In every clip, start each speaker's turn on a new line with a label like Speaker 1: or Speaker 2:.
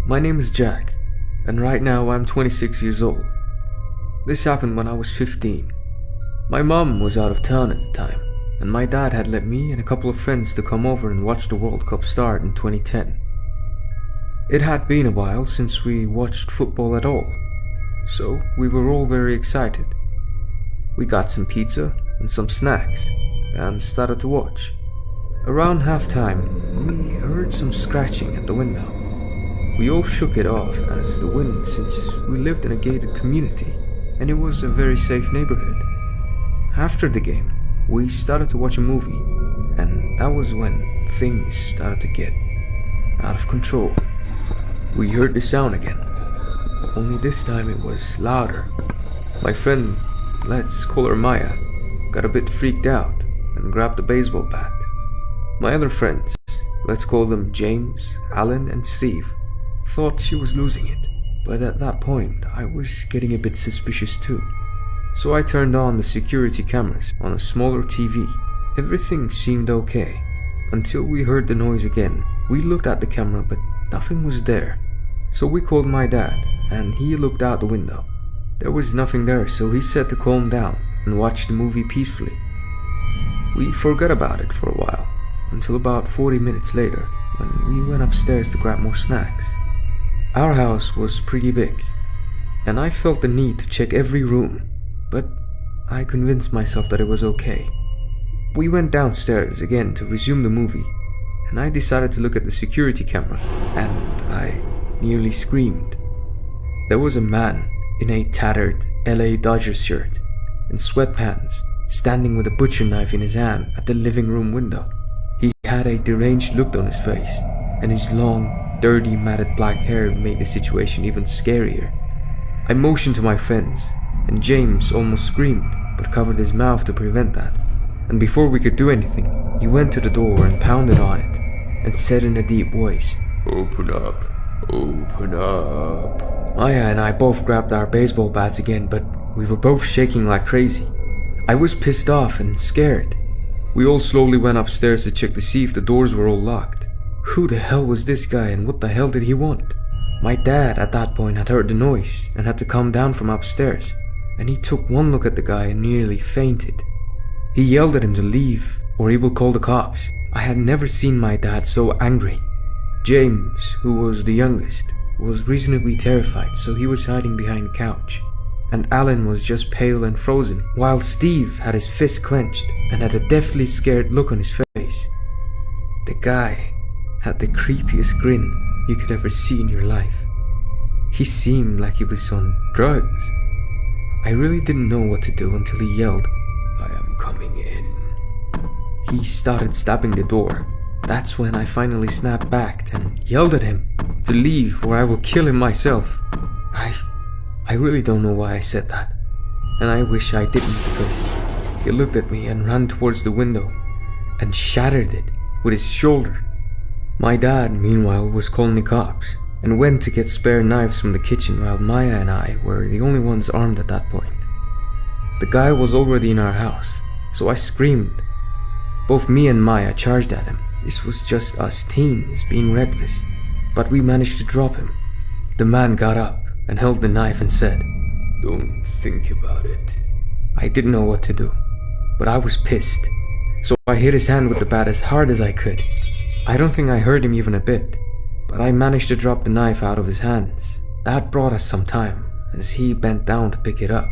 Speaker 1: My name is Jack, and right now I'm 26 years old. This happened when I was 15. My mom was out of town at the time, and my dad had let me and a couple of friends to come over and watch the World Cup start in 2010. It had been a while since we watched football at all, so we were all very excited. We got some pizza and some snacks and started to watch. Around halftime, we heard some scratching at the window. We all shook it off as the wind, since we lived in a gated community and it was a very safe neighborhood. After the game, we started to watch a movie, and that was when things started to get out of control. We heard the sound again, only this time it was louder. My friend, let's call her Maya, got a bit freaked out and grabbed a baseball bat. My other friends, let's call them James, Alan and Steve, thought she was losing it, but at that point I was getting a bit suspicious too. So I turned on the security cameras on a smaller TV. Everything seemed okay, until we heard the noise again. We looked at the camera but nothing was there. So we called my dad, and he looked out the window. There was nothing there, so he said to calm down and watch the movie peacefully. We forgot about it for a while, until about 40 minutes later, when we went upstairs to grab more snacks. Our house was pretty big, and I felt the need to check every room, but I convinced myself that it was okay. We went downstairs again to resume the movie, and I decided to look at the security camera, and I nearly screamed. There was a man in a tattered LA Dodgers shirt and sweatpants, standing with a butcher knife in his hand at the living room window. He had a deranged look on his face, and his long, dirty, matted black hair made the situation even scarier. I motioned to my friends, and James almost screamed, but covered his mouth to prevent that. And before we could do anything, he went to the door and pounded on it, and said in a deep voice, "Open up, open up." Maya and I both grabbed our baseball bats again, but we were both shaking like crazy. I was pissed off and scared. We all slowly went upstairs to check to see if the doors were all locked. Who the hell was this guy, and what the hell did he want? My dad at that point had heard the noise and had to come down from upstairs, and he took one look at the guy and nearly fainted. He yelled at him to leave or he will call the cops. I had never seen my dad so angry. James, who was the youngest, was reasonably terrified, so he was hiding behind the couch. And Alan was just pale and frozen, while Steve had his fist clenched and had a deathly scared look on his face. The guy had the creepiest grin you could ever see in your life. He seemed like he was on drugs. I really didn't know what to do until he yelled, "I am coming in." He started stabbing the door. That's when I finally snapped back and yelled at him to leave or I will kill him myself. I really don't know why I said that, and I wish I didn't, because he looked at me and ran towards the window and shattered it with his shoulder. My dad, meanwhile, was calling the cops and went to get spare knives from the kitchen, while Maya and I were the only ones armed at that point. The guy was already in our house, so I screamed. Both me and Maya charged at him. This was just us teens being reckless, but we managed to drop him. The man got up and held the knife and said, "Don't think about it." I didn't know what to do, but I was pissed, so I hit his hand with the bat as hard as I could. I don't think I hurt him even a bit, but I managed to drop the knife out of his hands. That brought us some time, as he bent down to pick it up.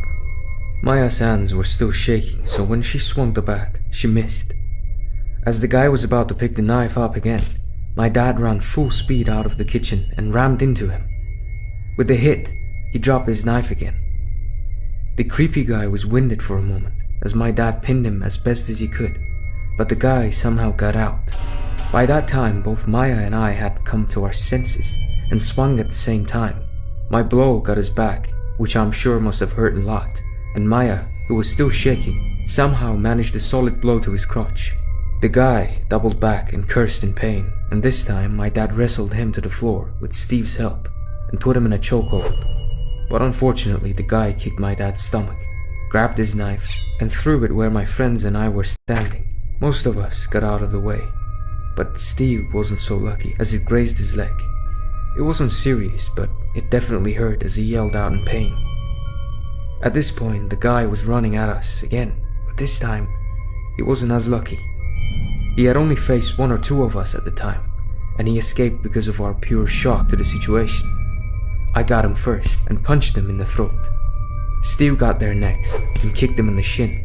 Speaker 1: Maya's hands were still shaking, so when she swung the bat, she missed. As the guy was about to pick the knife up again, my dad ran full speed out of the kitchen and rammed into him. With the hit, he dropped his knife again. The creepy guy was winded for a moment, as my dad pinned him as best as he could, but the guy somehow got out. By that time, both Maya and I had come to our senses and swung at the same time. My blow got his back, which I'm sure must have hurt a lot, and Maya, who was still shaking, somehow managed a solid blow to his crotch. The guy doubled back and cursed in pain, and this time my dad wrestled him to the floor with Steve's help and put him in a chokehold. But unfortunately, the guy kicked my dad's stomach, grabbed his knife, and threw it where my friends and I were standing. Most of us got out of the way, but Steve wasn't so lucky, as it grazed his leg. It wasn't serious, but it definitely hurt as he yelled out in pain. At this point, the guy was running at us again, but this time, he wasn't as lucky. He had only faced one or two of us at the time, and he escaped because of our pure shock to the situation. I got him first and punched him in the throat. Steve got there next and kicked him in the shin.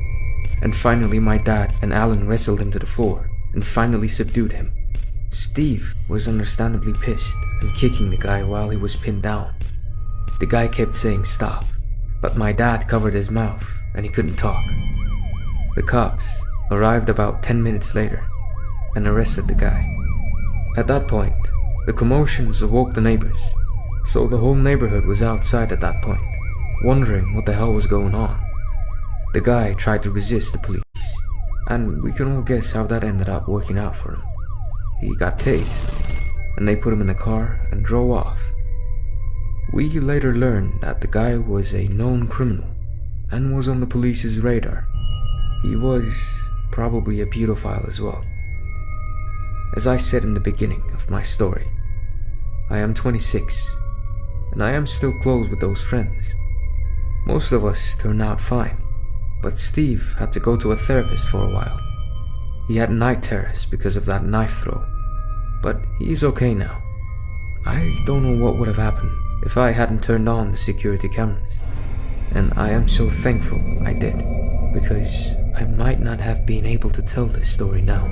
Speaker 1: And finally my dad and Alan wrestled him to the floor and finally subdued him. Steve was understandably pissed and kicking the guy while he was pinned down. The guy kept saying stop, but my dad covered his mouth and he couldn't talk. The cops arrived about 10 minutes later and arrested the guy. At that point, the commotions awoke the neighbors, so the whole neighborhood was outside at that point, wondering what the hell was going on. The guy tried to resist the police, and we can all guess how that ended up working out for him. He got tased, and they put him in the car and drove off. We later learned that the guy was a known criminal and was on the police's radar. He was probably a pedophile as well. As I said in the beginning of my story, I am 26, and I am still close with those friends. Most of us turned out fine, but Steve had to go to a therapist for a while. He had night terrors because of that knife throw, but he's okay now. I don't know what would have happened if I hadn't turned on the security cameras, and I am so thankful I did, because I might not have been able to tell this story now.